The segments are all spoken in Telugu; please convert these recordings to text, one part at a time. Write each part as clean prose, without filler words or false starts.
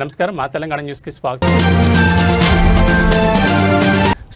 నమస్కారం, మా తెలంగాణ న్యూస్కి స్వాగతం.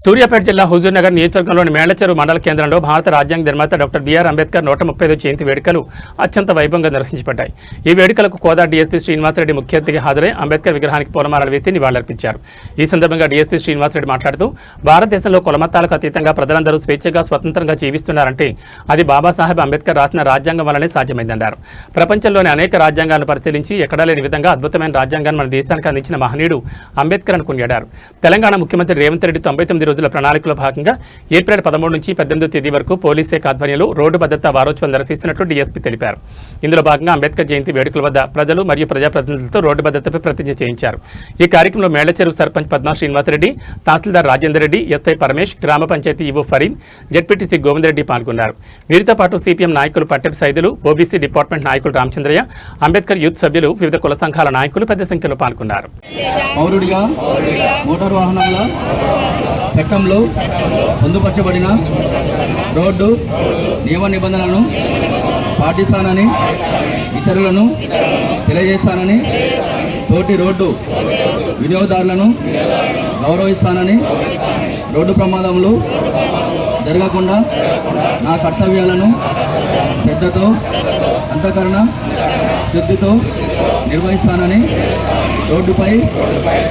సూర్యాపేట జిల్లా హుజూర్నగర్ నియోజకవర్గంలోని మేళ్లచెరువు మండల కేంద్రంలో భారత రాజ్యాంగ నిర్మాత డాక్టర్ బిఆర్ అంబేద్కర్ 135వ జయంతి వేడుకలు అత్యంత వైభవంగా నిర్వహించబడ్డాయి. ఈ వేడుకలకు కోదా డీఎస్పీ శ్రీనివాసరెడ్డి ముఖ్య అతిథిగా హాజరై అంబేద్కర్ విగ్రహానికి పూలమాలలు వేసి నివాళులర్పించారు. ఈ సందర్భంగా డీఎస్పీ శ్రీనివాసరెడ్డి మాట్లాడుతూ, భారతదేశంలో కులమతాలకు అతీతంగా ప్రజలందరూ స్వేచ్ఛగా స్వతంత్రంగా జీవిస్తున్నారంటే అది బాబాసాహెబ్ అంబేద్కర్ రాసిన రాజ్యాంగం వల్లనే సాధ్యమైందన్నారు. ప్రపంచంలోని అనేక రాజ్యాంగాలను పరిశీలించి ఎక్కడా లేని విధంగా అద్భుతమైన రాజ్యాంగాన్ని మన దేశానికి అందించిన మహనీయుడు అంబేద్కర్ అని కొనియాడారు. తెలంగాణ ముఖ్యమంత్రి రేవంత్ రెడ్డి 99 రోజుల ప్రణాళికలో భాగంగా ఏప్రిల్ 13 నుంచి 18వ తేదీ వరకు పోలీస్ శాఖ ఆధ్వర్యంలో రోడ్డు భద్రతా వారోత్సవాలు నిర్వహిస్తున్నట్లు డీఎస్పీ తెలిపారు. ఇందులో భాగంగా అంబేద్కర్ జయంతి వేడుకల వద్ద ప్రజలు మరియు ప్రజాప్రతినిధులతో రోడ్డు భద్రతపై ప్రతిజ్ఞ చేయించారు. ఈ కార్యక్రమంలో మేళ్లచెరువు సర్పంచ్ పద్మా శ్రీనివాసరెడ్డి, తహసీల్దార్ రాజేందర్ రెడ్డి, ఎస్ఐ పరమేష్, గ్రామ పంచాయతీ ఈవో ఫరీన్, జెడ్పీటీసీ గోవిందరెడ్డి పాల్గొన్నారు. వీరితో పాటు సిపిఎం నాయకులు పట్టెపు సైదులు, ఓబీసీ డిపార్ట్మెంట్ నాయకులు రామచంద్రయ్య, అంబేద్కర్ యూత్ సభ్యులు, వివిధ కుల సంఘాల నాయకులు పెద్ద సంఖ్యలో పాల్గొన్నారు. చట్టంలో పొందుపరచబడిన రోడ్డు నియమ నిబంధనలను పాటిస్తానని ఇతరులను తెలియజేస్తానని, తోటి రోడ్డు వినియోగదారులను గౌరవిస్తానని, రోడ్డు ప్రమాదములు జరగకుండా నా కర్తవ్యాలను శ్రద్ధతో, అంతఃకరణ శుద్ధితో నిర్వహిస్తానని, రోడ్డుపై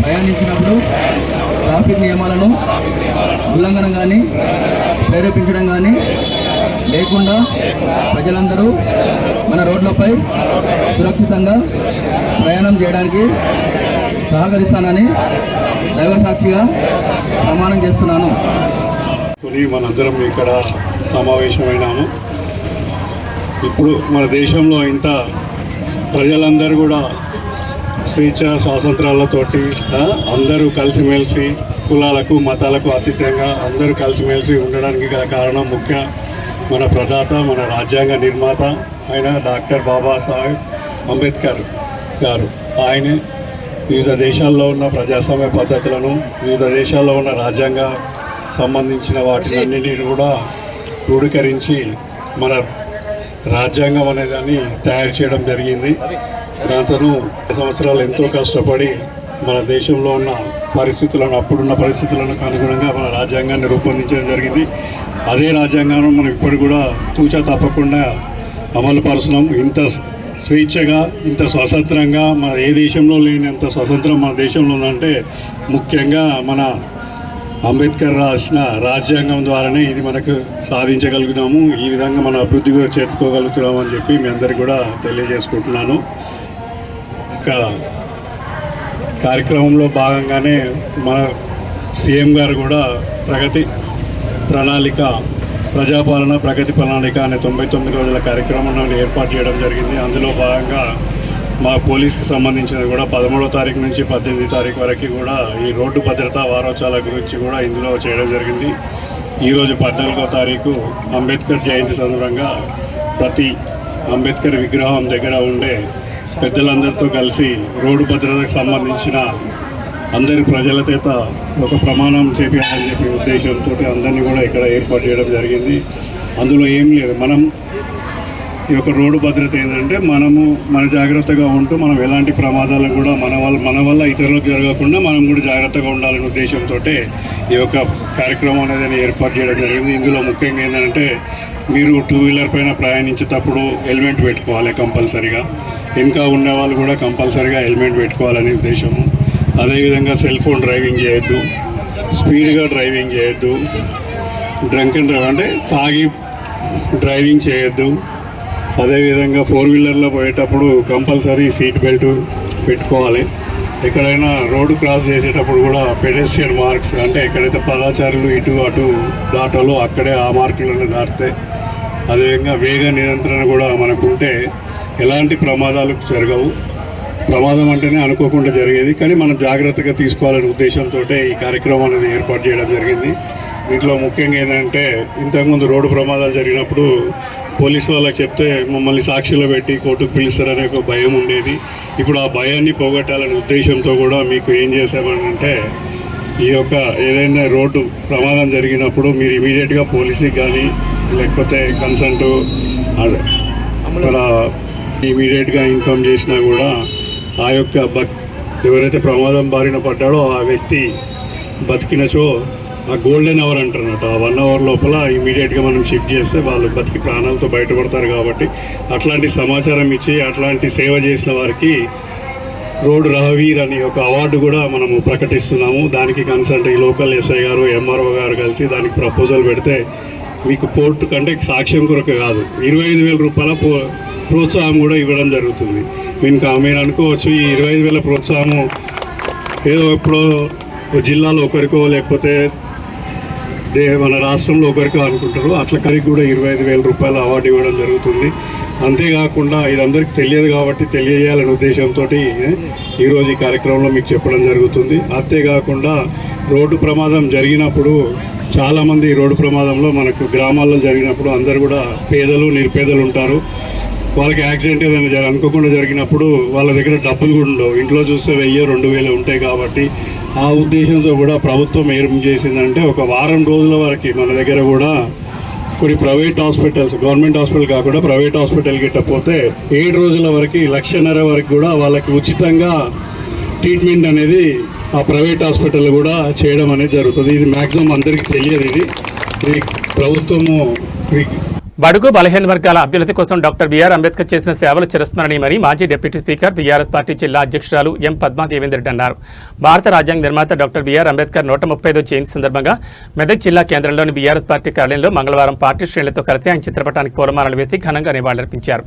ప్రయాణించినప్పుడు ట్రాఫిక్ నియమాలను ఉల్లంఘన కానీ ప్రేరేపించడం కానీ లేకుండా ప్రజలందరూ మన రోడ్లపై సురక్షితంగా ప్రయాణం చేయడానికి సహకరిస్తానని దైవసాక్షిగా ప్రమాణం చేస్తున్నాను. మనందరం ఇక్కడ సమావేశమైనాము. ఇప్పుడు మన దేశంలో ఇంత ప్రజలందరూ కూడా స్వేచ్ఛ స్వాతంత్రాలతోటి అందరూ కలిసిమెలిసి, కులాలకు మతాలకు అతీతంగా అందరూ కలిసిమెలిసి ఉండడానికి గల కారణం ముఖ్య మన ప్రదాత, మన రాజ్యాంగ నిర్మాత అయిన డాక్టర్ బాబాసాహెబ్ అంబేద్కర్ గారు. ఆయనే వివిధ దేశాల్లో ఉన్న ప్రజాస్వామ్య పద్ధతులను, వివిధ దేశాల్లో ఉన్న రాజ్యాంగ సంబంధించిన వాటినన్నిటిని కూడా క్రోడీకరించి మన రాజ్యాంగం అనేదాన్ని తయారు చేయడం జరిగింది. దాంతో సంవత్సరాలు ఎంతో కష్టపడి మన దేశంలో ఉన్న పరిస్థితులను, అప్పుడున్న పరిస్థితులకు అనుగుణంగా మన రాజ్యాంగాన్ని రూపొందించడం జరిగింది. అదే రాజ్యాంగాన్ని మనం ఇప్పుడు కూడా తూచా తప్పకుండా అమలు పరుస్తున్నాం. ఇంత స్వేచ్ఛగా, ఇంత స్వతంత్రంగా మన ఏ దేశంలో లేనంత స్వతంత్రం మన దేశంలో ఉందంటే ముఖ్యంగా మన అంబేద్కర్ రాసిన రాజ్యాంగం ద్వారానే ఇది మనకు సాధించగలుగుతున్నాము. ఈ విధంగా మన అభివృద్ధి కూడా చేర్చుకోగలుగుతున్నాము అని చెప్పి మీ అందరికీ కూడా తెలియజేసుకుంటున్నాను. ఇంకా కార్యక్రమంలో భాగంగానే మన సీఎం గారు కూడా ప్రగతి ప్రణాళిక, ప్రజాపాలన ప్రగతి ప్రణాళిక అనే 99 రోజుల కార్యక్రమాన్ని ఏర్పాటు చేయడం జరిగింది. అందులో భాగంగా మా పోలీస్కి సంబంధించినది కూడా 13వ తారీఖు నుంచి 18వ తారీఖు వరకు కూడా ఈ రోడ్డు భద్రతా వారోత్సవాల గురించి కూడా ఇందులో చేయడం జరిగింది. ఈరోజు 14వ తారీఖు అంబేద్కర్ జయంతి సందర్భంగా ప్రతి అంబేద్కర్ విగ్రహం దగ్గర ఉండే పెద్దలందరితో కలిసి రోడ్డు భద్రతకు సంబంధించిన అందరి ప్రజల చేత ఒక ప్రమాణం చేయాలని చెప్పి ఉద్దేశంతో అందరినీ కూడా ఇక్కడ ఏర్పాటు చేయడం జరిగింది. అందులో ఏం లేదు, మనం ఈ యొక్క రోడ్డు భద్రత ఏంటంటే మనము మన జాగ్రత్తగా ఉంటూ మనం ఎలాంటి ప్రమాదాలు కూడా మన వల్ల ఇతరులకు జరగకుండా మనం కూడా జాగ్రత్తగా ఉండాలనే ఉద్దేశంతో ఈ యొక్క కార్యక్రమం అనేది ఏర్పాటు చేయడం జరిగింది. ఇందులో ముఖ్యంగా ఏంటంటే మీరు 2 వీలర్ పైన ప్రయాణించేటప్పుడు హెల్మెట్ పెట్టుకోవాలి కంపల్సరీగా. ఇంకా ఉన్న వాళ్ళు కూడా కంపల్సరీగా హెల్మెట్ పెట్టుకోవాలనే ఉద్దేశము. అదేవిధంగా సెల్ ఫోన్ డ్రైవింగ్ చేయొద్దు, స్పీడ్గా డ్రైవింగ్ చేయొద్దు, డ్రంక్ అండ్ డ్రైవ్ అంటే తాగి డ్రైవింగ్ చేయొద్దు. అదేవిధంగా 4 వీలర్లో పోయేటప్పుడు కంపల్సరీ సీట్ బెల్ట్ పెట్టుకోవాలి. ఎక్కడైనా రోడ్డు క్రాస్ చేసేటప్పుడు కూడా పెడెస్ట్రియన్ మార్క్స్ అంటే ఎక్కడైతే పాదాచారులు ఇటు అటు దాటాలో అక్కడే ఆ మార్కులను దాటితే, అదేవిధంగా వేగ నియంత్రణ కూడా మనకుంటే ఎలాంటి ప్రమాదాలు జరగవు. ప్రమాదం అంటేనే అనుకోకుండా జరిగేది, కానీ మనం జాగ్రత్తగా తీసుకోవాలనే ఉద్దేశంతో ఈ కార్యక్రమం అనేది ఏర్పాటు చేయడం జరిగింది. దీంట్లో ముఖ్యంగా ఏంటంటే ఇంతకుముందు రోడ్డు ప్రమాదాలు జరిగినప్పుడు పోలీసు వాళ్ళకి చెప్తే మమ్మల్ని సాక్షిలో పెట్టి కోర్టుకు పిలుస్తారనే ఒక భయం ఉండేది. ఇప్పుడు ఆ భయాన్ని పోగొట్టాలనే ఉద్దేశంతో కూడా మీకు ఏం చేసామనంటే, ఈ యొక్క ఏదైనా రోడ్డు ప్రమాదం జరిగినప్పుడు మీరు ఇమీడియట్గా పోలీసుకి కానీ లేకపోతే కన్సల్ట్ ఇమీడియట్గా ఇన్ఫామ్ చేసినా కూడా ఆ యొక్క ఎవరైతే ప్రమాదం బారిన పడ్డాడో ఆ వ్యక్తి బతికినచో ఆ గోల్డెన్ అవర్ అంటారన్నమాట. ఆ 1 అవర్ లోపల ఇమీడియట్గా మనం షిఫ్ట్ చేస్తే వాళ్ళు బతికి ప్రాణాలతో బయటపడతారు. కాబట్టి అట్లాంటి సమాచారం ఇచ్చి అట్లాంటి సేవ చేసిన వారికి రోడ్ రహవీర్ అని ఒక అవార్డు కూడా మనము ప్రకటిస్తున్నాము. దానికి కన్సల్ట్ ఈ లోకల్ ఎస్ఐ గారు, ఎంఆర్ఓ గారు కలిసి దానికి ప్రపోజల్ పెడితే మీకు కోర్టు కంటే సాక్ష్యం కొరకు కాదు 25,000 రూపాయల ప్రోత్సాహం కూడా ఇవ్వడం జరుగుతుంది. మీరు అనుకోవచ్చు ఈ 25,000 ప్రోత్సాహము ఏదో ఎప్పుడో జిల్లాలో ఒకరికో లేకపోతే మన రాష్ట్రంలో ఒకరికో అనుకుంటారు. అట్లా కలిగి కూడా 25,000 రూపాయల అవార్డు ఇవ్వడం జరుగుతుంది. అంతేకాకుండా ఇదందరికీ తెలియదు కాబట్టి తెలియజేయాలనే ఉద్దేశంతో ఈరోజు ఈ కార్యక్రమంలో మీకు చెప్పడం జరుగుతుంది. అంతేకాకుండా రోడ్డు ప్రమాదం జరిగినప్పుడు చాలామంది రోడ్డు ప్రమాదంలో మనకు గ్రామాల్లో జరిగినప్పుడు అందరు కూడా పేదలు నిరుపేదలు ఉంటారు. వాళ్ళకి యాక్సిడెంట్ ఏదైనా అనుకోకుండా జరిగినప్పుడు వాళ్ళ దగ్గర డబ్బులు కూడా ఉండవు. ఇంట్లో చూస్తే 1,000-2,000 ఉంటాయి. కాబట్టి ఆ ఉద్దేశంతో కూడా ప్రభుత్వం ఏం చేసిందంటే ఒక వారం రోజుల వరకు మన దగ్గర కూడా కొన్ని ప్రైవేట్ హాస్పిటల్స్, గవర్నమెంట్ హాస్పిటల్ కాకుండా ప్రైవేట్ హాస్పిటల్కి పోతే 7 రోజుల వరకు 1,50,000 వరకు కూడా వాళ్ళకి ఉచితంగా ట్రీట్మెంట్ అనేది ఆ ప్రైవేట్ హాస్పిటల్ కూడా చేయడం అనేది జరుగుతుంది. ఇది మ్యాక్సిమం అందరికీ తెలియదు. ఇది ప్రభుత్వము బడుగు బలహీన వర్గాల అభ్యున్నతి కోసం డాక్టర్ బిఆర్ అంబేద్కర్ చేసిన సేవలు చిరస్మరణీయమని మాజీ డిప్యూటీ స్పీకర్ బీఆర్ఎస్ పార్టీ జిల్లా అధ్యక్షురాలు ఎం పద్మా దేవేంద్రెడ్డి అన్నారు. భారత రాజ్యాంగ నిర్మాత డాక్టర్ బిఆర్ అంబేద్కర్ 135వ జయంతి సందర్భంగా మెదక్ జిల్లా కేంద్రంలోని బీఆర్ఎస్ పార్టీ కార్యాలయంలో మంగళవారం పార్టీ శ్రేణులతో కలిసి ఆయన చిత్రపటానికి పూలమాలలు వేసి ఘనంగా నివాళులర్పించారు.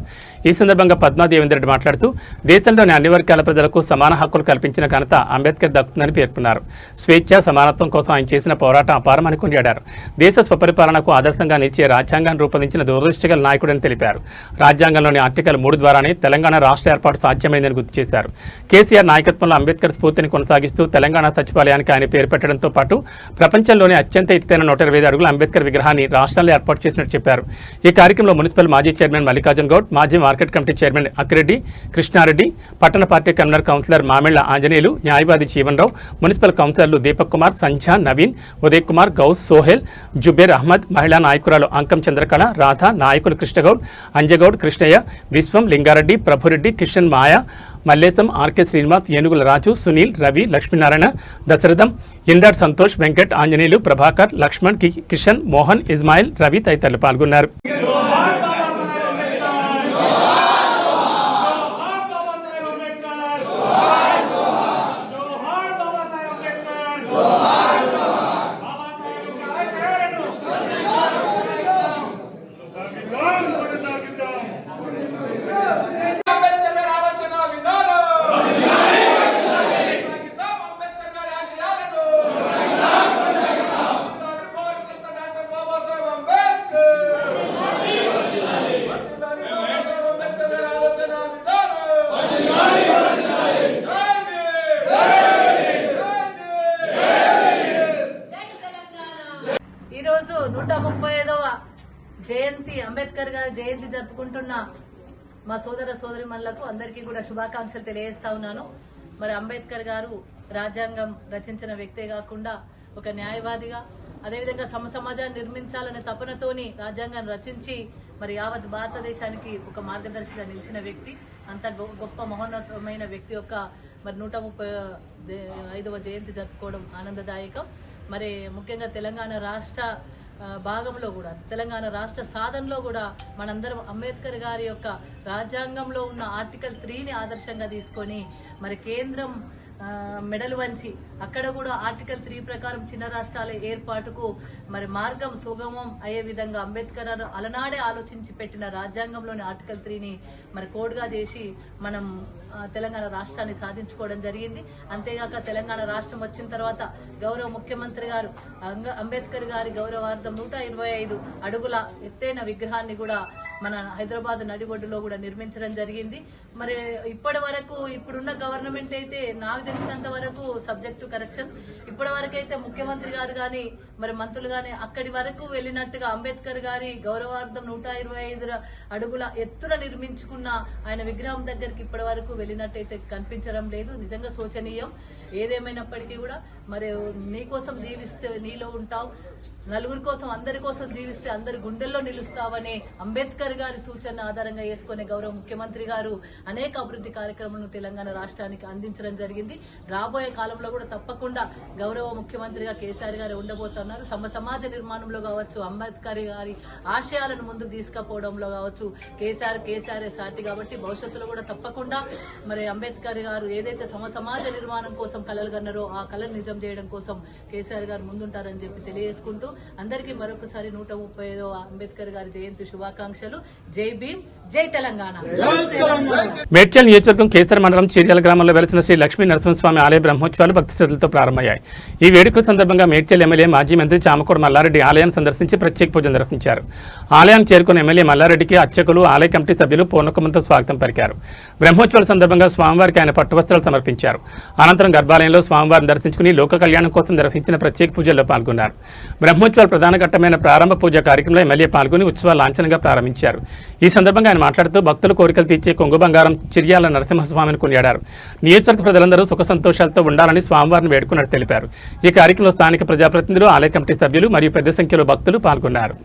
ఈ సందర్భంగా పద్మా దేవేంద్రెడ్డి మాట్లాడుతూ దేశంలోని అన్ని వర్గాల ప్రజలకు సమాన హక్కులు కల్పించిన ఘనత అంబేద్కర్ దక్కుతుందని పేర్కొన్నారు. స్వేచ్ఛ సమానత్వం కోసం ఆయన చేసిన పోరాటం అపారమని కొనియాడారు. దేశ స్వపరిపాలనకు ఆదర్శంగా నిలిచే రాజ్యాంగాన్ని రూపొందించిన దురదృష్టగల నాయకుడని తెలిపారు. రాజ్యాంగంలోని ఆర్టికల్ 3 ద్వారానే తెలంగాణ రాష్ట్ర ఏర్పాటు సాధ్యమైందని గుర్తు చేశారు. కేసీఆర్ నాయకత్వంలో అంబేద్కర్ స్ఫూర్తిని కొనసాగిస్తూ తెలంగాణ సచివాలయానికి ఆయన పేరు పెట్టడంతో పాటు ప్రపంచంలోని అత్యంత ఎత్తైన 125 అడుగుల అంబేద్కర్ విగ్రహాన్ని రాష్ట్రంలో ఏర్పాటు చేసినట్టు చెప్పారు. ఈ కార్యక్రమంలో మున్సిపల్ మాజీ చైర్మన్ మల్లికార్జున్ గౌడ్, మాజీ market committee chairman Akkireddy Krishnareddy, పట్టణ party convener councillor Mamilla Anjaneyulu, న్యాయవాది జీవన్రావు, మున్సిపల్ కౌన్సిలర్లు దీపక్ కుమార్, సంధ్య, నవీన్, ఉదయ్ కుమార్, గౌస్, సోహెల్, జుబేర్ అహ్మద్, మహిళా నాయకురాలు అంకం చంద్రకళ, రాధ, నాయకులు కృష్ణగౌడ్, అంజగౌడ్, కృష్ణయ్య, విశ్వం, లింగారెడ్డి, ప్రభురెడ్డి, కిషన్, మాయ, మల్లేశం, ఆర్కే శ్రీనివాస్, ఏనుగుల రాజు, సునీల్, రవి, లక్ష్మీనారాయణ, దశరథం, ఇండాడ్ సంతోష్, వెంకట్, ఆంజనేయులు, ప్రభాకర్, లక్ష్మణ్, కిషన్, మోహన్, ఇస్మాయిల్, రవి తదితరులు పాల్గొన్నారు. ఈరోజు 135వ జయంతి అంబేద్కర్ గారి జయంతి జరుపుకుంటున్న మా సోదర సోదరిమణులకు అందరికీ కూడా శుభాకాంక్షలు తెలియజేస్తా ఉన్నాను. మరి అంబేద్కర్ గారు రాజ్యాంగం రచించిన వ్యక్తే కాకుండా ఒక న్యాయవాదిగా, అదేవిధంగా సమాజాన్ని నిర్మించాలనే తపనతోని రాజ్యాంగాన్ని రచించి మరి యావత్ భారతదేశానికి ఒక మార్గదర్శిగా నిలిచిన వ్యక్తి. అంత గొప్ప మహోన్నతమైన వ్యక్తి యొక్క మరి 135వ జయంతి జరుపుకోవడం ఆనందదాయకం. మరి ముఖ్యంగా తెలంగాణ రాష్ట్ర భాగంలో కూడా, తెలంగాణ రాష్ట్ర సాధనలో కూడా మనందరం అంబేద్కర్ గారి యొక్క రాజ్యాంగంలో ఉన్న ఆర్టికల్ 3ని ఆదర్శంగా తీసుకొని మరి కేంద్రం మెడలు వంచి అక్కడ కూడా ఆర్టికల్ 3 ప్రకారం చిన్న రాష్ట్రాల ఏర్పాటుకు మరి మార్గం సుగమం అయ్యే విధంగా అంబేద్కర్ అలనాడే ఆలోచించి పెట్టిన రాజ్యాంగంలోని ఆర్టికల్ 3ని మరి కోడ్గా చేసి మనం తెలంగాణ రాష్ట్రాన్ని సాధించుకోవడం జరిగింది. అంతేగాక తెలంగాణ రాష్ట్రం వచ్చిన తర్వాత గౌరవ ముఖ్యమంత్రి గారు అంబేద్కర్ గారి గౌరవార్థం 125 అడుగుల ఎత్తైన విగ్రహాన్ని కూడా మన హైదరాబాద్ నడిబొడ్డులో కూడా నిర్మించడం జరిగింది. మరి ఇప్పటి వరకు ఇప్పుడున్న గవర్నమెంట్ అయితే నాకు తెలిసినంత వరకు సబ్జెక్టు కరెక్షన్, ఇప్పటి వరకు అయితే ముఖ్యమంత్రి గారు కానీ మరి మంత్రులు కానీ అక్కడి వరకు వెళ్ళినట్టుగా అంబేద్కర్ గారి గౌరవార్థం 125 అడుగుల ఎత్తున నిర్మించుకున్న ఆయన విగ్రహం దగ్గరికి ఇప్పటి వరకు వెళ్ళినట్టయితే కనిపించడం లేదు. నిజంగా శోచనీయం. ఏదేమైనప్పటికీ కూడా మరి నీకోసం జీవిస్తే నీలో ఉంటావు, నలుగురి కోసం అందరి కోసం జీవిస్తే అందరి గుండెల్లో నిలుస్తావనే అంబేద్కర్ గారి సూచన ఆధారంగా చేసుకునే గౌరవ ముఖ్యమంత్రి గారు అనేక అభివృద్ధి కార్యక్రమాలను తెలంగాణ రాష్ట్రానికి అందించడం జరిగింది. రాబోయే కాలంలో కూడా తప్పకుండా గౌరవ ముఖ్యమంత్రిగా కేసీఆర్ గారు ఉండబోతున్నారు. సమాజ నిర్మాణంలో కావచ్చు, అంబేద్కర్ గారి ఆశయాలను ముందుకు తీసుకుపోవడంలో కావచ్చు కేసీఆర్ సాటి కాబట్టి భవిష్యత్తులో కూడా తప్పకుండా మరి అంబేద్కర్ గారు ఏదైతే సమాజ నిర్మాణం కోసం కలలు కన్నారో ఆ కళను నిజం చేయడం కోసం కేసీఆర్ గారు ముందుంటారని చెప్పి తెలియజేసుకుంటూ అందరికీ మరొకసారి 135వ అంబేద్కర్ గారి జయంతి శుభాకాంక్షలు. జై భీమ్, జై తెలంగాణ. మేడ్చల్ నియోజకవర్గం కేసర్ మండలం చీర్యాల గ్రామంలో వెలిసిన శ్రీ లక్ష్మీ నరసింహస్వామి ఆలయ బ్రహ్మోత్సవాలు భక్తి శ్రద్ధలతో ప్రారంభమయ్యాయి. ఈ వేడుకల సందర్భంగా మేడ్చల్ ఎమ్మెల్యే మాజీ మంత్రి చామకూర మల్లారెడ్డి ఆలయాన్ని సందర్శించి ప్రత్యేక పూజలు నిర్వహించారు. ఆలయాన్ని చేరుకున్న ఎమ్మెల్యే మల్లారెడ్డికి అర్చకులు, ఆలయ కమిటీ సభ్యులు పూర్ణకుమంతో స్వాగతం పలికారు. బ్రహ్మోత్సవాల సందర్భంగా స్వామివారికి ఆయన పట్టువస్త్రాలు సమర్పించారు. అనంతరం గర్భాలయంలో స్వామివారిని దర్శించుకుని లోక కళ్యాణం కోసం నిర్వహించిన ప్రత్యేక పూజల్లో పాల్గొన్నారు. బ్రహ్మోత్సవాల ప్రధాన ఘట్టమైన ప్రారంభ పూజ కార్యక్రమంలో ఎమ్మెల్యే పాల్గొని ఉత్సవాలు లాంఛనంగా ప్రారంభించారు. ఈ సందర్భంగా ఆయన మాట్లాడుతూ భక్తుల కోరికలు తీర్చే కొంగు బంగారం చిర్యాల నరసింహస్వామిని కొనియాడారు. నియోజకవర్గ ప్రజలందరూ సుఖ సంతోషాలతో ఉండాలని స్వామివారిని వేడుకున్నట్టు తెలిపారు. ఈ కార్యక్రమంలో స్థానిక ప్రజాప్రతినిధులు, ఆలయ కమిటీ సభ్యులు మరియు పెద్ద సంఖ్యలో భక్తులు పాల్గొన్నారు.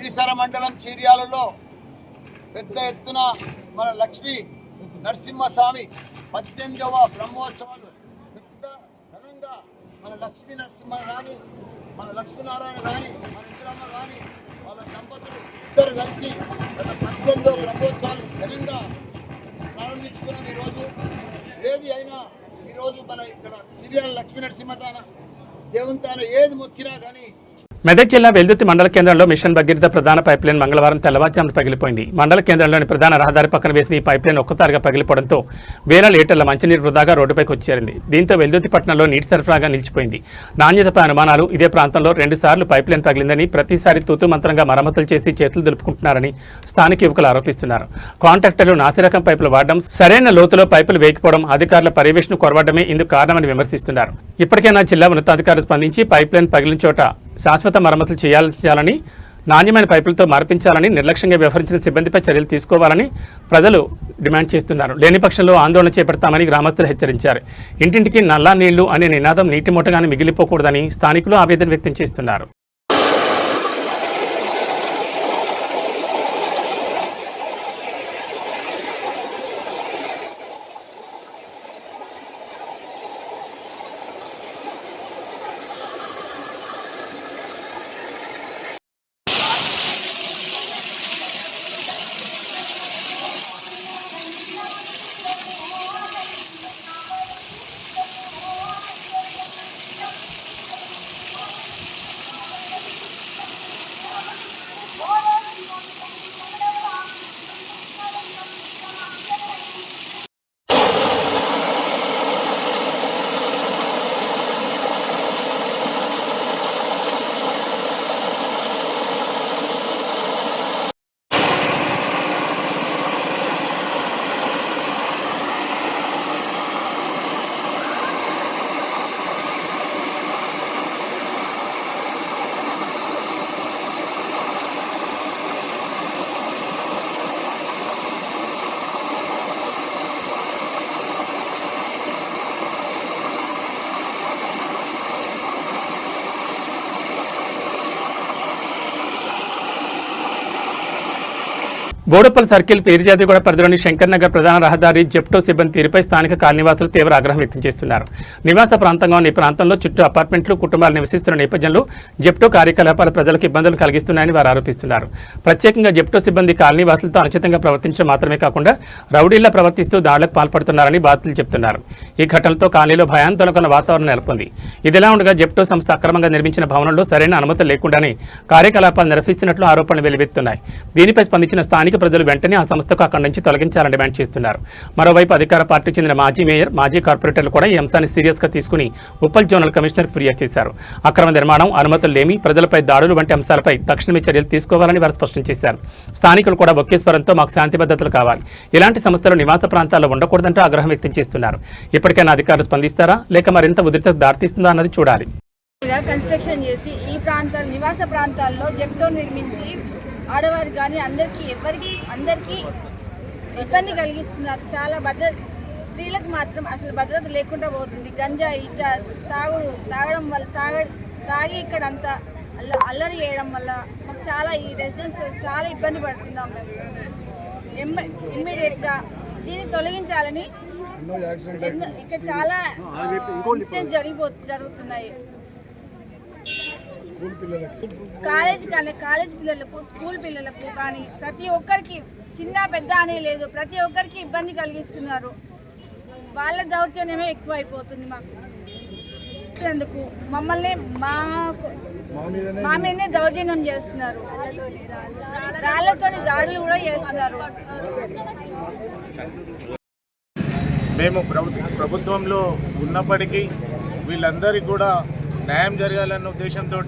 ఈసర మండలం చీర్యాలలో పెద్ద ఎత్తున మన లక్ష్మీ నరసింహస్వామి 18వ బ్రహ్మోత్సవాలు పెద్ద ఘనంగా మన లక్ష్మీ నరసింహ కానీ, మన లక్ష్మీనారాయణ కానీ, మన ఇంద్రమ్మ కానీ వాళ్ళ దంపతులు ఇద్దరు కలిసి గత 18వ బ్రహ్మోత్సవాలు ఘనంగా ప్రారంభించుకున్నాం. ఈరోజు ఏది అయినా ఈరోజు మన ఇక్కడ చీర్యాల లక్ష్మీ నరసింహ తాన దేవుని తాన ఏది మొక్కినా కానీ. మెదక్ జిల్లా వెల్దుర్తి మండల కేంద్రంలో మిషన్ భగీరథ ప్రధాన పైప్లైన్ మంగళవారం తెల్లవారుజామున పగిలిపోయింది. మండల కేంద్రంలోని ప్రధాన రహదారి పక్కన వేసిన ఈ పైప్లైన్ ఒక్కసారిగా పగిలిపోవడంతో వేల లీటర్ల మంచినీరు వృధాగా రోడ్డుపైకి వచ్చేరింది. దీంతో వెల్దుర్తి పట్టణంలో నీటి సరఫరాగా నిలిచిపోయింది. నాణ్యతపై అనుమానాలు. ఇదే ప్రాంతంలో 2 సార్లు పైప్లైన్ పగిలిందని, ప్రతిసారి తూతు మంత్రంగా మరమ్మతులు చేసి చేతులు దులుపుకుంటున్నారని స్థానిక యువకులు ఆరోపిస్తున్నారు. కాంట్రాక్టర్లు నాసిరకం పైపులు వాడడం, సరైన లోతులో పైపులు వేయకపోవడం, అధికారుల పర్యవేక్షణ కొరవడమే ఇందుకు కారణమని విమర్శిస్తున్నారు. ఇప్పటికైనా జిల్లా ఉన్నతాధికారులు స్పందించి పైప్లైన్ పగిలిన చోట శాశ్వత మరమ్మతులు చేయాలని, నాణ్యమైన పైపులతో మార్పించాలని, నిర్లక్ష్యంగా వ్యవహరించిన సిబ్బందిపై చర్యలు తీసుకోవాలని ప్రజలు డిమాండ్ చేస్తున్నారు. లేని పక్షంలో ఆందోళన చేపడతామని గ్రామస్తులు హెచ్చరించారు. ఇంటింటికి నల్లా నీళ్లు అనే నినాదం నీటి మూటగానే మిగిలిపోకూడదని స్థానికులు ఆవేదన వ్యక్తం చేస్తున్నారు. బోడుపల్ సర్కిల్ పీర్జాదిగూడ పరిధిలోని శంకర్ నగర్ ప్రధాన రహదారి జెప్టో సిబ్బంది తీరుపై స్థానిక కాలనీవాసులు తీవ్ర ఆగ్రహం వ్యక్తం చేస్తున్నారు. నివాస ప్రాంతంగా ఉన్న ఈ ప్రాంతంలో చుట్టూ అపార్ట్మెంట్లు, కుటుంబాలు నివసిస్తున్న నేపథ్యంలో జెప్టో కార్యకలాపాలు ప్రజలకు ఇబ్బందులు కలిగిస్తున్నాయని వారు ఆరోపిస్తున్నారు. ప్రత్యేకంగా జెప్టో సిబ్బంది కాలనీవాసులతో అనుచితంగా ప్రవర్తించడం మాత్రమే కాకుండా రౌడీల్లా ప్రవర్తిస్తూ దాడులకు పాల్పడుతున్నారని బాధితులు చెబుతున్నారు. ఈ ఘటనలతో కాలనీలో భయాందోళనకున్న వాతావరణం నెలకొంది. ఇదిలా ఉండగా జెప్టో సంస్థ అక్రమంగా నిర్మించిన భవనంలో సరైన అనుమతులు లేకుండానే కార్యకలాపాలు నిర్వహిస్తున్నట్లు ఆరోపణలు వెలువెత్తున్నాయి. దీనిపై స్పందించిన స్థానిక ప్రజలు వెంటనే ఆ సంస్థకు అక్కడి నుంచి తొలగించాలని డిమాండ్ చేస్తున్నారు. మరోవైపు అధికార పార్టీకి చెందిన మాజీ మేయర్, మాజీ కార్పొరేటర్లు కూడా ఈ అంశాన్ని సీరియస్గా తీసుకుని ఉప్పల్ జోనల్ కమిషనర్ ఫిర్యాదు చేశారు. అక్రమ నిర్మాణం, అనుమతులు లేమి, ప్రజలపై దాడులు వంటి అంశాలపై తక్షణమే చర్యలు తీసుకోవాలని వారు స్పష్టం చేశారు. స్థానికులు కూడా ఒకే స్వరంతో మాకు శాంతి భద్రతలు కావాలి, ఇలాంటి సంస్థలు నివాస ప్రాంతాల్లో ఉండకూడదంటూ ఆగ్రహం వ్యక్తం చేస్తున్నారు. ఇప్పటికైనా అధికారులు స్పందిస్తారా లేక మరింత ఉధృతకు దారితీస్తుందా అన్నది చూడాలి. కన్స్ట్రక్షన్ చేసి ఈ ప్రాంతాలు నివాస ప్రాంతాల్లో జెప్టో నిర్మించి ఆడవారు కానీ అందరికీ ఇబ్బంది కలిగిస్తున్నారు. చాలా స్త్రీలకు మాత్రం అసలు భద్రత లేకుండా పోతుంది. గంజాయి తాగడం వల్ల తాగి ఇక్కడ అంతా అల్లరి చేయడం వల్ల మాకు చాలా ఈ రెసిడెన్స్ చాలా ఇబ్బంది పడుతున్నాం. మేము ఇమ్మీడియట్గా దీన్ని తొలగించాలని ఇక్కడ చాలా ఇన్సిడెంట్స్ జరుగుతున్నాయి. కాలేజ్ పిల్లలకు, స్కూల్ పిల్లలకు కానీ ప్రతి ఒక్కరికి, చిన్న పెద్ద అనే లేదు, ప్రతి ఒక్కరికి ఇబ్బంది కలిగిస్తున్నారు. వాళ్ళ దౌర్జన్యమే ఎక్కువైపోతుంది. మాకు మమ్మల్ని మా మీదనే దౌర్జన్యం చేస్తున్నారు. రాళ్లతోని దాడులు కూడా చేస్తున్నారు. మేము ప్రభుత్వంలో ఉన్నప్పటికీ వీళ్ళందరికీ కూడా న్యాయం జరగాలన్న ఉద్దేశంతో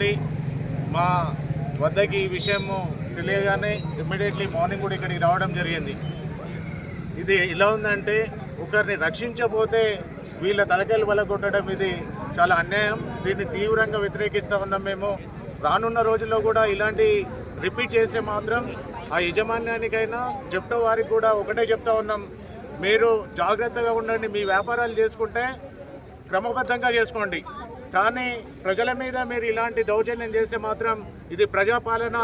మా వద్దకి ఈ విషయము తెలియగానే ఇమ్మీడియట్లీ మార్నింగ్ కూడా ఇక్కడికి రావడం జరిగింది. ఇది ఎలా ఉందంటే, ఒకరిని రక్షించబోతే వీళ్ళ తలకాయలు వలగొట్టడం ఇది చాలా అన్యాయం. దీన్ని తీవ్రంగా వ్యతిరేకిస్తూ ఉన్నాం. మేము రానున్న రోజుల్లో కూడా ఇలాంటి రిపీట్ చేస్తే మాత్రం ఆ యజమాన్యానికైనా జెప్టో వారికి కూడా ఒకటే చెప్తా ఉన్నాం, మీరు జాగ్రత్తగా ఉండండి. మీ వ్యాపారాలు చేసుకుంటే క్రమబద్ధంగా చేసుకోండి, కానీ ప్రజల మీద మీరు ఇలాంటి దౌర్జన్యం చేస్తే మాత్రం ఇది ప్రజాపాలన.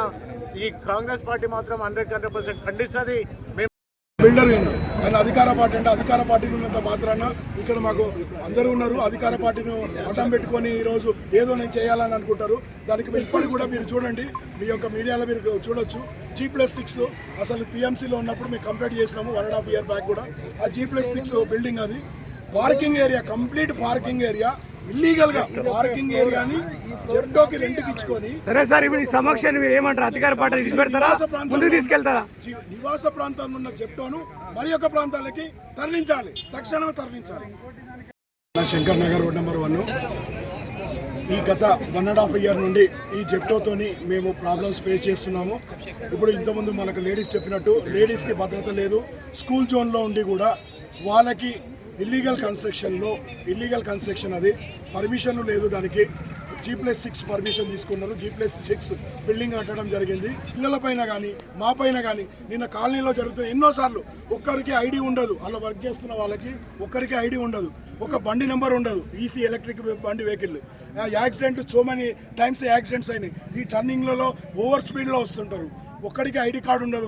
ఈ కాంగ్రెస్ పార్టీ మాత్రం 100% ఖండిస్తుంది. బిల్డర్ కానీ అధికార పార్టీ అంటే అధికార పార్టీకి ఉన్నంత మాత్రాన ఇక్కడ మాకు అందరూ ఉన్నారు. అధికార పార్టీని అడ్డం పెట్టుకొని ఈరోజు ఏదో నేను చేయాలని అనుకుంటారు. దానికి ఇప్పటికి కూడా మీరు చూడండి, మీ యొక్క మీడియాలో మీరు చూడొచ్చు. G+6 అసలు PMCలో ఉన్నప్పుడు మేము కంప్లీట్ చేసినాము 1.5 year బ్యాక్ కూడా. ఆ G+6 బిల్డింగ్ అది parking area, complete parking area, illegal గా పార్కింగ్ ఏరియాని జెప్టోకి రెంట్కి ఇచ్చుకొని. సరే సార్, ఇప్పుడు ఈ సమస్యను మీరు ఏమంటారు? అధికార పార్టీ పెడతారా, ముందుకు తీసుకెళ్తారా? నివాస ప్రాంతంలో ఉన్న జెప్టోను మరి యొక్క ప్రాంతాలకి తరలించాలి, తక్షణమే తరలించాలి. శంకర్ నగర్ రోడ్ నెంబర్ 1 ఈ గత 1.5 year నుండి ఈ జెప్టోతోని మేము ప్రాబ్లమ్స్ ఫేస్ చేస్తున్నాము. ఇప్పుడు ఇంతకుముందు మనకు లేడీస్ చెప్పినట్టు లేడీస్కి భద్రత లేదు. స్కూల్ జోన్లో ఉండి కూడా వాళ్ళకి ఇల్లీగల్ కన్స్ట్రక్షన్ అది పర్మిషన్ లేదు. దానికి G+6 పర్మిషన్ తీసుకున్నారు. G+6 బిల్డింగ్ కట్టడం జరిగింది. పిల్లలపైన కానీ మా పైన కానీ నిన్న కాలనీలో జరుగుతుంది ఎన్నోసార్లు. ఒక్కరికి ఐడి ఉండదు, అలా వర్క్ చేస్తున్న వాళ్ళకి ఒక్కరికి ఐడి ఉండదు, ఒక బండి నెంబర్ ఉండదు. ఈసీ ఎలక్ట్రిక్ బండి vehicle accident so many times accidents అయినాయి. ఈ టర్నింగ్లలో ఓవర్ స్పీడ్లో వస్తుంటారు. ఒక్కడికి ఐడి కార్డు ఉండదు,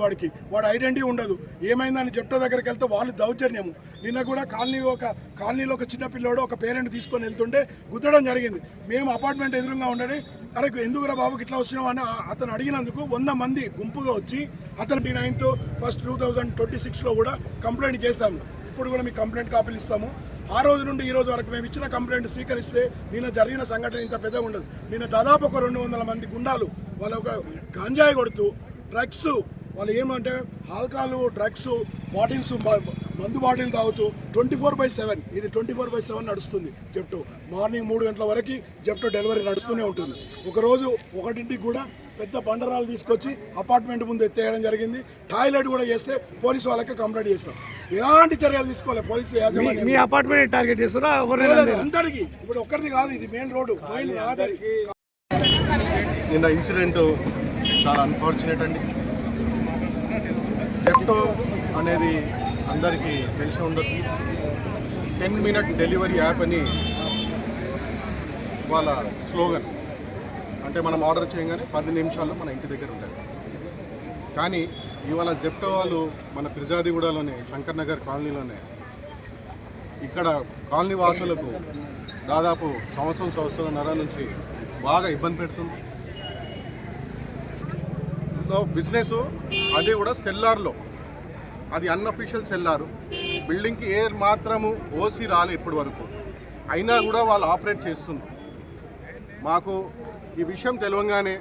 వాడి ఐడెంటిటీ ఉండదు. ఏమైందని జెప్టో దగ్గరికి వెళ్తే వాళ్ళు దౌర్జన్యము. నిన్న కూడా కాలనీలో ఒక చిన్న పిల్లోడు ఒక పేరెంట్ తీసుకొని వెళ్తుంటే గుద్దడం జరిగింది. మేము అపార్ట్మెంట్ ఎదురుగా ఉండని, అరే ఎందుకురా బాబుకి ఇట్లా వచ్చినావు అని అతను అడిగినందుకు 100 మంది గుంపుగా వచ్చి అతను 9th 1st 2026లో కూడా కంప్లైంట్ చేశాము. ఇప్పుడు కూడా మీకు కంప్లైంట్ కాపీలు ఇస్తాము. ఆ రోజు నుండి ఈ రోజు వరకు మేము ఇచ్చిన కంప్లైంట్ స్వీకరిస్తే నిన్న జరిగిన సంఘటన ఇంత పెద్దగా ఉండదు. నిన్న దాదాపు ఒక 200 మంది గుండాలు వాళ్ళు ఒక గంజాయి కొడుతూ, డ్రగ్స్, వాళ్ళు ఏమంటే ఆల్కహాల్, డ్రగ్స్ బాటిల్స్, మందు బాటిల్ తాగుతూ 24/7 ఇది 24/7 నడుస్తుంది జెప్టో. మార్నింగ్ 3 గంటల వరకు జెప్టో డెలివరీ నడుస్తూనే ఉంటుంది. ఒకరోజు 1ంటికి కూడా పెద్ద బండరాలు తీసుకొచ్చి అపార్ట్మెంట్ ముందు ఎత్తేయడం జరిగింది. టాయిలెట్ కూడా చేస్తే పోలీసు వాళ్ళకి కంప్లైంట్ చేస్తాం. ఎలాంటి చర్యలు తీసుకోవాలి పోలీసు యాజమాన్యం? మీ అపార్ట్మెంట్ టార్గెట్ చేస్తారా? అందరికి, ఇప్పుడు ఒక్కరిది కాదు, ఇది మెయిన్ రోడ్డు. నిన్న ఇన్సిడెంట్ చాలా అన్ఫార్చునేట్ అండి. జెప్టో అనేది అందరికీ తెలిసి ఉండొచ్చు. 10-minute డెలివరీ యాప్ అని వాళ్ళ స్లోగన్. అంటే మనం ఆర్డర్ చేయగానే 10 నిమిషాల్లో మన ఇంటి దగ్గర ఉంటుంది. కానీ ఇవాళ జెప్టో వాళ్ళు మన ఫిర్జాదిగూడలోనే శంకర్ నగర్ కాలనీలోనే ఇక్కడ కాలనీ వాసులకు దాదాపు సంవత్సరంన్నర నుంచి బాగా ఇబ్బంది పెడుతుంది. బిజినెస్ అది కూడా సెల్లార్లో, అది అన్అఫీషియల్ సెల్లారు. బిల్డింగ్కి ఏ మాత్రము ఓసీ రాలే ఇప్పటి వరకు, అయినా కూడా వాళ్ళు ఆపరేట్ చేస్తున్నారు. మాకు ఈ విషయం తెలియగానే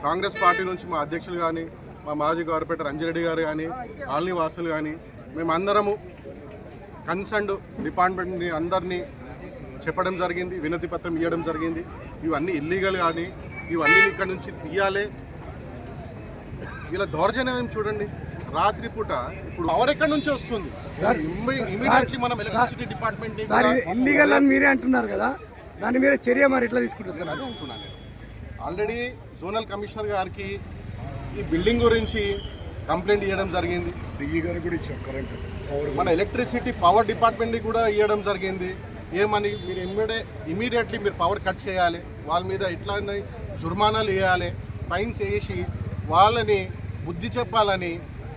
కాంగ్రెస్ పార్టీ నుంచి మా అధ్యక్షులు కానీ, మా మాజీ కార్పొరేటర్ అంజిరెడ్డి గారు కానీ, కాలనీ వాసులు కానీ, మేమందరము కన్సర్న్డ్ డిపార్ట్మెంట్ని అందరినీ చెప్పడం జరిగింది, వినతి పత్రం ఇవ్వడం జరిగింది. ఇవన్నీ ఇల్లీగల్ కానీ ఇవన్నీ ఇక్కడ నుంచి తీయాలి. ఇలా దౌర్జన్యం చూడండి, రాత్రిపూట ఇప్పుడు పవర్ ఎక్కడి నుంచి వస్తుంది సార్? ఇమీడియట్లీ మనం ఎలక్ట్రిసిటీ డిపార్ట్మెంట్ ఇల్లీగల్ అని మీరే అంటున్నారు కదా, దాని మీద చర్య మరి ఎట్లా తీసుకుంటారు సార్? అదే అంటున్నాను. ఆల్రెడీ జోనల్ కమిషనర్ గారికి ఈ బిల్డింగ్ గురించి కంప్లైంట్ ఇవ్వడం జరిగింది. మన ఎలక్ట్రిసిటీ పవర్ డిపార్ట్మెంట్కి కూడా ఇవ్వడం జరిగింది. ఏమని మీరు ఇమీడియట్లీ మీరు పవర్ కట్ చేయాలి, వాళ్ళ మీద ఇట్లా జుర్మానాలు వేయాలి, ఫైన్స్ వేసి వాళ్ళని బుద్ధి చెప్పాలని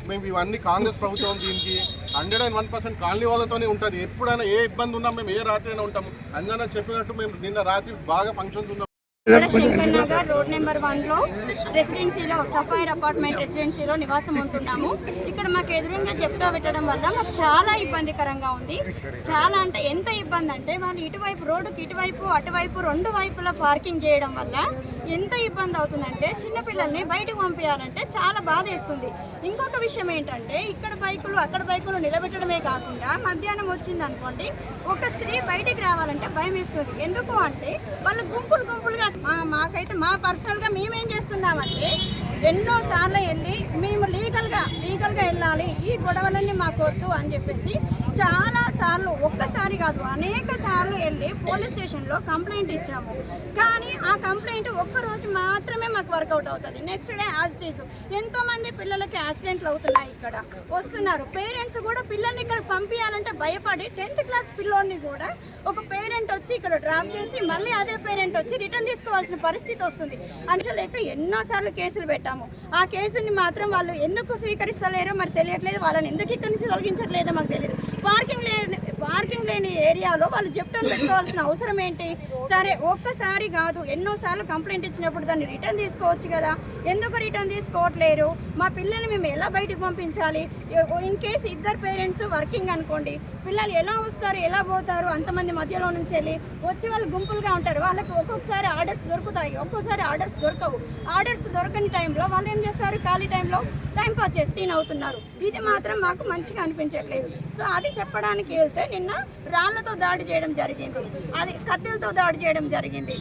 మేము ఇవన్నీ కాంగ్రెస్ ప్రభుత్వం దీనికి 101% కాలనీ వాళ్ళతోనే ఉంటుంది. ఎప్పుడైనా ఏ ఇబ్బంది ఉన్నా మేము ఏ రాత్రి అయినా ఉంటాము. అందరూ చెప్పినట్టు మేము నిన్న రాత్రి బాగా ఫంక్షన్స్ ఉన్నాం. శంకర్ నగర్ రోడ్ నెంబర్ 1లో రెసిడెన్సీలో సఫైర్ అపార్ట్మెంట్ రెసిడెన్సీలో నివాసం ఉంటున్నాము. ఇక్కడ మాకు ఎదురుగా జెప్టో పెట్టడం వల్ల మాకు చాలా ఇబ్బందికరంగా ఉంది. చాలా అంటే ఎంత ఇబ్బంది అంటే వాళ్ళు ఇటువైపు రోడ్డుకి ఇటువైపు అటువైపు రెండు వైపులా పార్కింగ్ చేయడం వల్ల ఎంత ఇబ్బంది అవుతుందంటే చిన్నపిల్లల్ని బయటకు పంపించాలంటే చాలా బాధ వేస్తుంది. ఇంకొక విషయం ఏంటంటే ఇక్కడ బైకులు అక్కడ బైకులు నిలబెట్టడమే కాకుండా మధ్యాహ్నం వచ్చిందనుకోండి ఒక స్త్రీ బయటికి రావాలంటే భయం వేస్తుంది. ఎందుకు అంటే వాళ్ళు గుంపులుగా మాకైతే మా పర్సనల్గా మేమేం చేస్తున్నామంటే ఎన్నో సార్లు వెళ్ళి మేము లీగల్గా వెళ్ళాలి, ఈ గొడవలన్నీ మాకు వద్దు అని చెప్పేసి చాలా సార్లు, ఒక్కసారి కాదు అనేక సార్లు వెళ్ళి పోలీస్ స్టేషన్లో కంప్లైంట్ ఇచ్చాము. కానీ ఆ కంప్లైంట్ ఒక్కరోజు మాత్రమే మాకు వర్కౌట్ అవుతుంది. నెక్స్ట్ డే యాక్సిడెంట్స్, ఎంతోమంది పిల్లలకి యాక్సిడెంట్లు అవుతున్నాయి. ఇక్కడ వస్తున్నారు పేరెంట్స్ కూడా పిల్లల్ని ఇక్కడ పంపించాలంటే భయపడి 10th క్లాస్ పిల్లోడిని కూడా ఒక పేరెంట్ వచ్చి ఇక్కడ డ్రాప్ చేసి మళ్ళీ అదే పేరెంట్ వచ్చి రిటర్న్ తీసుకోవాల్సిన పరిస్థితి వస్తుంది. అంచలేక ఎన్నోసార్లు కేసులు పెట్టాము. ఆ కేసుని మాత్రం వాళ్ళు ఎందుకు స్వీకరిస్తలేరో మరి తెలియట్లేదు. వాళ్ళని ఎందుకు ఇక్కడి నుంచి తొలగించట్లేదో మాకు తెలియదు. పార్కింగ్ లేని ఏరియాలో వాళ్ళు జెప్టో పెట్టుకోవాల్సిన అవసరం ఏంటి? సరే ఒక్కసారి కాదు ఎన్నోసార్లు కంప్లైంట్ ఇచ్చినప్పుడు దాన్ని రిటర్న్ తీసుకోవచ్చు కదా, ఎందుకు రిటర్న్ తీసుకోవట్లేరు? మా పిల్లల్ని మేము ఎలా బయటకు పంపించాలి? ఇన్ కేసు ఇద్దరు పేరెంట్స్ వర్కింగ్ అనుకోండి, పిల్లలు ఎలా వస్తారు ఎలా పోతారు? అంతమంది మధ్యలో నుంచి వెళ్ళి వచ్చి వాళ్ళు గుంపులుగా ఉంటారు. వాళ్ళకి ఒక్కొక్కసారి ఆర్డర్స్ దొరుకుతాయి, ఒక్కోసారి ఆర్డర్స్ దొరకవు. ఆర్డర్స్ దొరకని టైంలో వాళ్ళు ఏం చేస్తారు, ఖాళీ టైంలో టైంపాస్ చేసి అవుతున్నారు. ఇది మాత్రం మాకు మంచిగా అనిపించట్లేదు. సో అది చెప్పడానికి వెళ్తే నిన్న రాళ్లతో దాడి చేయడం జరిగింది, అది కత్తులతో దాడి చేయడం జరిగింది.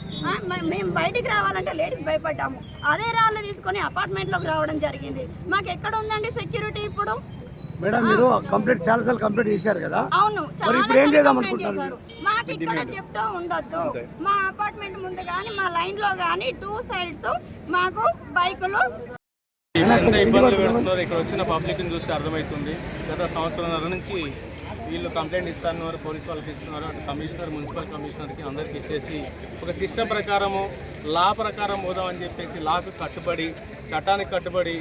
మేము బయటికి రావాలంటే లేడీస్ భయపడ్డాము. అదే రాళ్ళు తీసుకొని అపార్ట్మెంట్లోకి రావడం జరిగింది. మాకు ఎక్కడ ఉందండి సెక్యూరిటీ ఇప్పుడు? మేడం మీరు కంప్లీట్ చాలాసార్లు కంప్లీట్ చేశారు కదా, అవును చేశారు. మాకు ఇక్కడ చెప్తూ ఉండొద్దు. మా అపార్ట్మెంట్ ముందు కానీ మా లైన్ లో కానీ 2 sides మాకు బైకులు ఎంత ఇబ్బందులు పెడుతున్నారు ఇక్కడ వచ్చిన పబ్లిక్ని చూస్తే అర్థమవుతుంది. గత సంవత్సరంన్నర నుంచి వీళ్ళు కంప్లైంట్ ఇస్తున్నారు, పోలీసు వాళ్ళకి ఇస్తున్నారు, అటు కమిషనర్ మున్సిపల్ కమిషనర్కి అందరికి ఇచ్చేసి ఒక సిస్టమ్ ప్రకారము లా ప్రకారం పోదామని చెప్పేసి లాకు కట్టుబడి చట్టానికి కట్టుబడి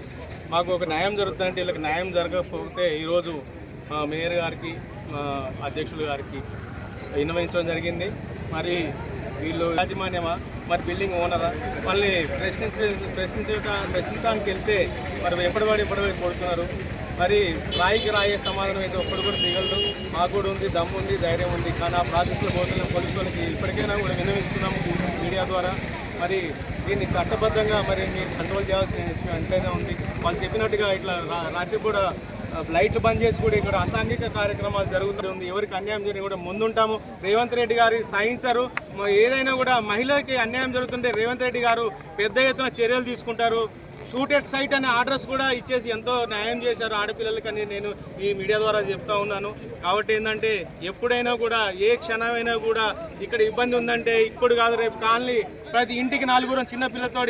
మాకు ఒక న్యాయం జరుగుతుందంటే వీళ్ళకి న్యాయం జరగకపోతే ఈరోజు మేయర్ గారికి అధ్యక్షులు గారికి విన్నవించడం జరిగింది. మరి వీళ్ళు యాజమాన్యమా మరి బిల్డింగ్ ఓనరా మళ్ళీ ప్రశ్నించడానికి వెళ్తే మరి ఎప్పటివాడు కొడుతున్నారు. మరి రాయికి రాయే సమాధానం అయితే ఒక్కడు కూడా దిగలదు. మాకు కూడా ఉంది, దమ్ము ఉంది, ధైర్యం ఉంది. కానీ ఆ ప్రాసెస్లో పోతున్న పోలీసు వాళ్ళకి ఇప్పటికైనా కూడా విన్నవిస్తున్నాము మీడియా ద్వారా. మరి దీన్ని చట్టబద్ధంగా మరి మీరు కంట్రోల్ చేయాల్సిన విషయం ఎంతైనా ఉంది. వాళ్ళు చెప్పినట్టుగా ఇట్లా రాత్రి కూడా లైట్లు బంద్ చేసి కూడా ఇక్కడ అసాంఘిక కార్యక్రమాలు జరుగుతుంది. ఎవరికి అన్యాయం జరిగి కూడా ముందుంటాము. రేవంత్ రెడ్డి గారు సహించరు. ఏదైనా కూడా మహిళలకి అన్యాయం జరుగుతుంటే రేవంత్ రెడ్డి గారు పెద్ద ఎత్తున చర్యలు తీసుకుంటారు. షూట్ ఎట్ సైట్ అనే ఆర్డర్స్ కూడా ఇచ్చేసి ఎంతో న్యాయం చేశారు ఆడపిల్లలకని నేను ఈ మీడియా ద్వారా చెప్తా ఉన్నాను. కాబట్టి ఏంటంటే ఎప్పుడైనా కూడా ఏ క్షణమైనా కూడా ఇక్కడ ఇబ్బంది ఉందంటే ఇప్పుడు కాదు రేపు కాలనీ ప్రతి ఇంటికి 4 చిన్న పిల్లలతో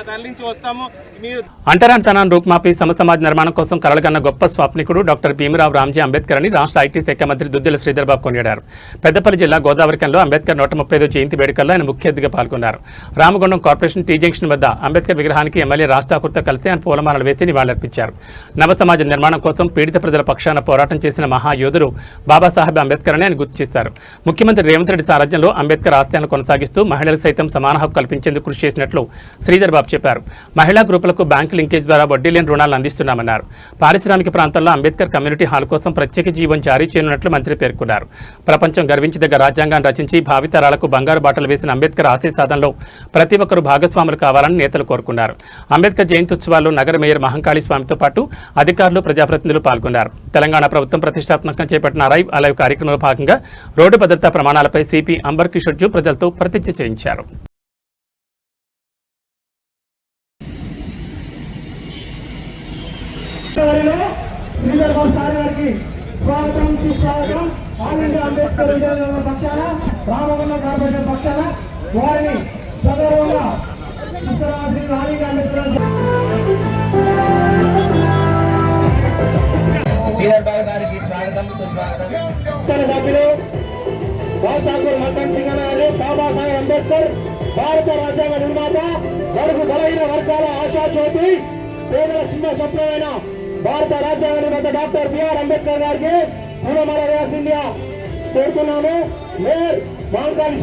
తరలించి వస్తాము. మీరు అంటరానితనాన్ని రూపుమాపి సమాజ నిర్మాణం కోసం కలలుగన్న గొప్ప స్వాప్నికుడు డాక్టర్ భీమరావు రామ్జీ అంబేద్కర్ అని రాష్ట్ర ఐటీ శాఖ మంత్రి దుద్దిల శ్రీధర్ బాబు కొనియాడారు. పెద్దపల్లి జిల్లా గోదావరికంలో అంబేద్కర్ 135వ జయంతి వేడుకల్లో ఆయన ముఖ్య అతిథిగా పాల్గొన్నారు. రామగుండం కార్పొరేషన్ టీ జంక్షన్ వద్ద అంబేద్కర్ విగ్రహానికి ఎమ్మెల్యే రాజ్ ఠాకూర్తో కలిసి ఆయన పూలమాలలు వేసి నివాళులర్పించారు. నవ సమాజ నిర్మాణం కోసం పీడిత ప్రజల పక్షాన పోరాటం చేసిన మహాయోధుడు బాబాసాహెబ్ అంబేద్కర్ అని ఆయన గుర్తు చేశారు. ముఖ్యమంత్రి రేవంత్ రెడ్డి సారథ్యంలో అంబేద్కర్ ఆశయాలను కొనసాగిస్తూ మహిళలకు సైతం సమాన హక్కు కల్పించేందుకు కృషి చేసినట్లు శ్రీధర్ బాబు చెప్పారు. మహిళా గ్రూపులకు బ్యాంకు లింకేజ్ ద్వారా వడ్డీ లేని రుణాలను అందిస్తున్నామన్నారు. పారిశ్రామిక ప్రాంతాల్లో అంబేద్కర్ కమ్యూనిటీ హాల్ కోసం ప్రత్యేక జీవో జారీ చేయనున్నట్లు మంత్రి పేర్కొన్నారు. ప్రపంచం గర్వించదగ్గ రాజ్యాంగాన్ని రచించి భావితరాలకు బంగారు బాటలు వేసిన అంబేద్కర్ ఆశయ సాధనలో ప్రతి ఒక్కరూ భాగస్వాములు కావాలని నేతలు కోరుకున్నారు. అంబేద్కర్ జయంతి ఉత్సవాల్లో నగర మేయర్ మహంకాళి స్వామితో పాటు అధికారులు, ప్రజాప్రతినిధులు పాల్గొన్నారు. తెలంగాణ ప్రభుత్వం ప్రతిష్టాత్మకంగా చేపట్టిన అరైవ్ అలైవ్ కార్యక్రమంలో భాగంగా రోడ్డు భద్రతా ప్రమాణాలపై సిపి అంబర్ కిషోర్ జూ ప్రజలతో ప్రతిజ్ఞ చేయించారు. అంబేద్కర్ పక్షాన రామగుండం కార్పొరేషన్ పక్షాన వారిని సగౌరవంగా సభ్యులు రాజ్ ఠాకూర్ మట్టన్ సింగనారి, బాబాసాహెబ్ అంబేద్కర్ భారత రాజ్యాంగ నిర్మాత, వరకు బలహీన వర్గాల ఆశాజ్యోతి, పేదల సింహ స్వప్నమైన భారత రాజ్యాంగ నిర్మాత డాక్టర్ బిఆర్ అంబేద్కర్ గారికి పూలమాల వేయాల్సిందిగా కోరుతున్నాము. Mayor Mahankali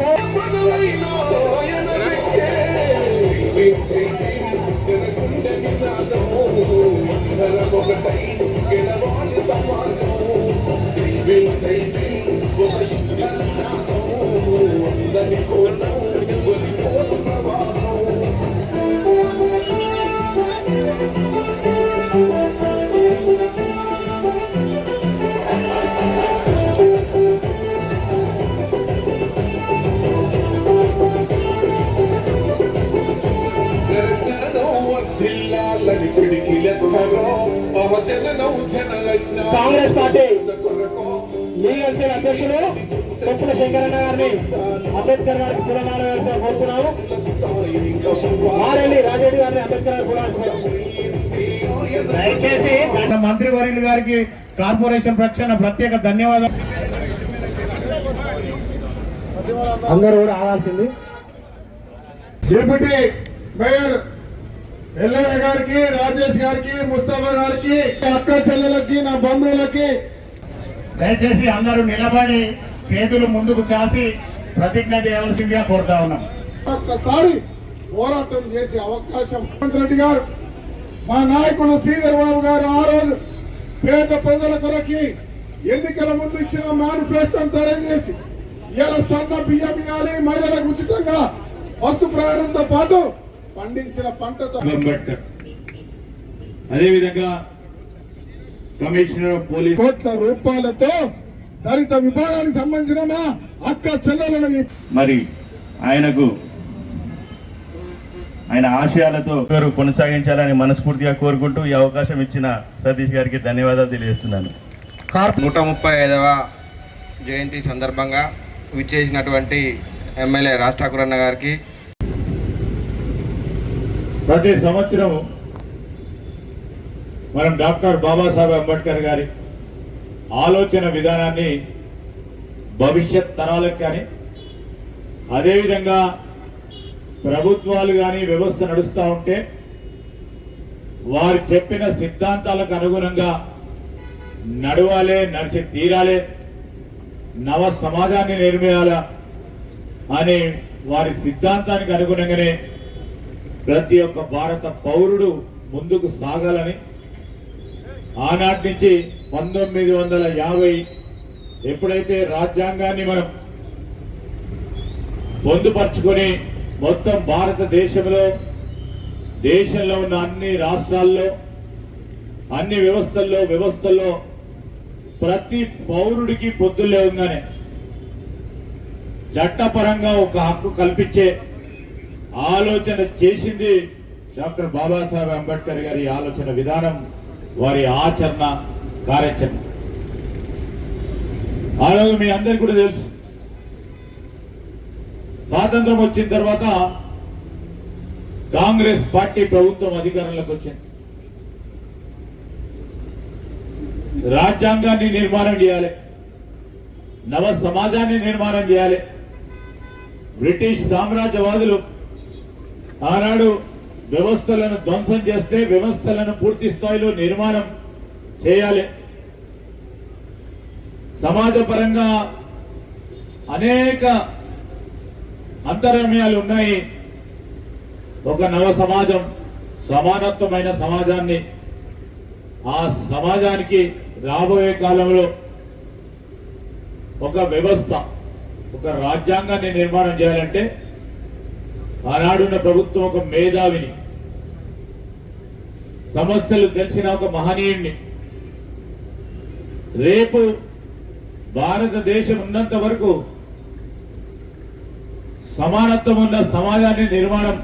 Congress party legal cell అధ్యక్షులు కొప్పుల శంకరన్న గారిని అంబేద్కర్ గారికి పూలమాల వేయాల్సిన కోరుతున్నాము. మారెల్లి రాజరెడ్డి గారిని అంబేద్కర్ దయచేసి మంత్రి వర్యులు గారికి కార్పొరేషన్ పక్షాన ప్రత్యేక ధన్యవాదాలు. అందరూ కూడా ఆవాల్సింది. డిప్యూటీ మేయర్ ఎల్లయ్య గారికి, రాజేష్ గారికి, ముస్తఫా గారికి, అక్క చెల్లెలకి, నా బంధువులకి దయచేసి అందరూ నిలబడి చేతులు ముందుకు చాసి ప్రతిజ్ఞ చేయవలసిందిగా కోరుతా ఉన్నాం. ఒక్కసారి పోరాటం చేసే అవకాశం రేవంత్ రెడ్డి గారు, మా నాయకులు శ్రీధర్ బాబు గారు ఆ రోజు పేద ప్రజల కొరకి ఎన్నికల ముందు ఇచ్చిన మేనిఫెస్టోను తెలియజేసి ఇలా సన్న బియ్యం ఇవ్వాలి, మహిళలకు ఉచితంగా వస్తు ప్రయాణంతో పాటు పండించిన పంటతో అంబేద్కర్, అదేవిధంగా కమిషనర్ పోలీస్ కోట్ల రూపాయలతో దళిత విభాగానికి సంబంధించిన మా అక్క చెల్లెలను మరి ఆయన ఆశయాలతో కొనసాగించాలని మనస్ఫూర్తిగా కోరుకుంటూ ఈ అవకాశం ఇచ్చిన సతీష్ గారికి ధన్యవాదాలు తెలియజేస్తున్నాను. 135వ జయంతి సందర్భంగా విచ్చేసినటువంటి ఎమ్మెల్యే రాజ్ ఠాకూర్ అన్న గారికి ప్రతి సంవత్సరం మనం డాక్టర్ బాబాసాహెబ్ అంబేద్కర్ గారి ఆలోచన విధానాన్ని భవిష్యత్ తరాలకు కానీ, అదేవిధంగా ప్రభుత్వాలు కానీ వ్యవస్థ నడుస్తూ ఉంటే వారు చెప్పిన సిద్ధాంతాలకు అనుగుణంగా నడవాలే, నడిచి తీరాలే, నవ సమాజాన్ని నిర్మియాలా అనే వారి సిద్ధాంతానికి అనుగుణంగానే ప్రతి ఒక్క భారత పౌరుడు ముందుకు సాగాలని ఆనాటి నుంచి 1950 ఎప్పుడైతే రాజ్యాంగాన్ని మనం పొందుపరుచుకొని మొత్తం భారతదేశంలో, దేశంలో ఉన్న అన్ని రాష్ట్రాల్లో, అన్ని వ్యవస్థల్లో ప్రతి పౌరుడికి పొద్దులే ఉందనే చట్టపరంగా ఒక హక్కు కల్పించే ఆలోచన చేసింది డాక్టర్ బాబాసాహెబ్ అంబేద్కర్ గారి ఆలోచన విధానం, వారి ఆచరణ కార్యాచరణ. ఆ రోజు మీ అందరికీ కూడా తెలుసు, స్వాతంత్రం వచ్చిన తర్వాత కాంగ్రెస్ పార్టీ ప్రభుత్వం అధికారంలోకి వచ్చింది. రాజ్యాంగాన్ని నిర్మాణం చేయాలి, నవ సమాజాన్ని నిర్మాణం చేయాలి. బ్రిటిష్ సామ్రాజ్యవాదులు ఆనాడు వ్యవస్థలను ధ్వంసం చేస్తే వ్యవస్థలను పూర్తి స్థాయిలో నిర్మాణం చేయాలి. సమాజపరంగా అనేక అంతరామ్యాలు ఉన్నాయి. ఒక నవ సమాజం, సమానత్వమైన సమాజాన్ని, ఆ సమాజానికి రాబోయే కాలంలో ఒక వ్యవస్థ, ఒక రాజ్యాంగాన్ని నిర్మాణం చేయాలంటే ఆనాడున్న ప్రభుత్వం ఒక మేధావిని, సమస్యలు తెలిసిన ఒక మహనీయుణ్ణి, రేపు భారతదేశం ఉన్నంత వరకు సమానత్వం ఉన్న సమాజాన్ని నిర్మాణం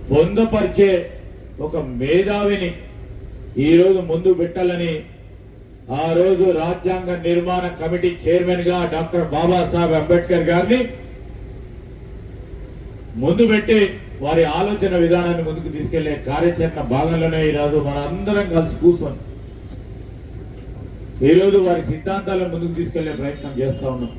పొందపరిచే ఒక మేధావిని ఈరోజు ముందు పెట్టాలని ఆ రోజు రాజ్యాంగ నిర్మాణ కమిటీ చైర్మన్ గా డాక్టర్ బాబాసాహెబ్ అంబేద్కర్ గారిని ముందు పెట్టి వారి ఆలోచన విధానాన్ని ముందుకు తీసుకెళ్లే కార్యాచరణ భాగంలోనే ఈరోజు మన అందరం కలిసి కూర్చొని ఈరోజు వారి సిద్ధాంతాలను ముందుకు తీసుకెళ్లే ప్రయత్నం చేస్తా ఉన్నాం.